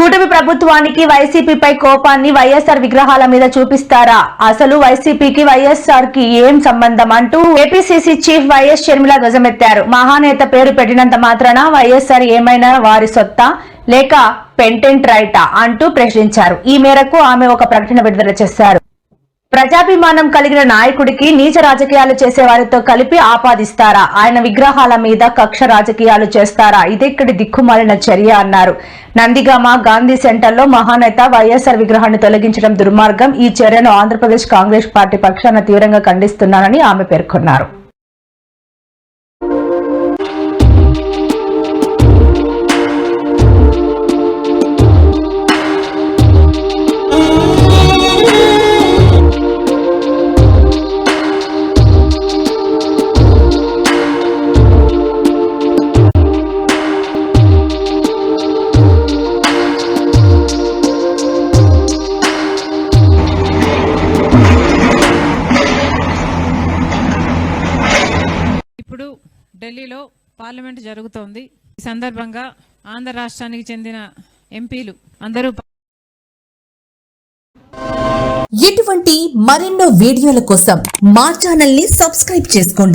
కూటమి ప్రభుత్వానికి వైసీపీపై కోపాన్ని వైఎస్ఆర్ విగ్రహాల మీద చూపిస్తారా? అసలు వైసీపీకి వైఎస్ఆర్ కి ఏం సంబంధం అంటూ ఏపీసీసీ చీఫ్ వైఎస్ షర్మిల ధ్వజమెత్తారు. మహానేత పేరు పెట్టినంత మాత్రాన వైఎస్ఆర్ ఏమైనా వారి సొత్తా లేక పెంటెంట్ రైటా అంటూ ప్రశ్నించారు. ఈ మేరకు ఆమె ఒక ప్రకటన విడుదల చేశారు. ప్రజాభిమానం కలిగిన నాయకుడికి నీచ రాజకీయాలు చేసే వారితో కలిపి ఆపాదిస్తారా? ఆయన విగ్రహాల మీద కక్ష రాజకీయాలు చేస్తారా? ఇదెక్కడి దిక్కుమాలిన చర్య అన్నారు. నందిగామ గాంధీ సెంటర్లో మహానేత వైఎస్ఆర్ విగ్రహాన్ని తొలగించడం దుర్మార్గం. ఈ చర్యను ఆంధ్రప్రదేశ్ కాంగ్రెస్ పార్టీ పక్షాన తీవ్రంగా ఖండిస్తున్నానని ఆమె పేర్కొన్నారు. ఇప్పుడు ఢిల్లీలో పార్లమెంట్ జరుగుతోంది. ఈ సందర్భంగా ఆంధ్ర రాష్ట్రానికి చెందిన ఎంపీలు అందరూ ఇటువంటి మరెన్నో వీడియోల కోసం మా ఛానల్ ని సబ్స్క్రైబ్ చేసుకోండి.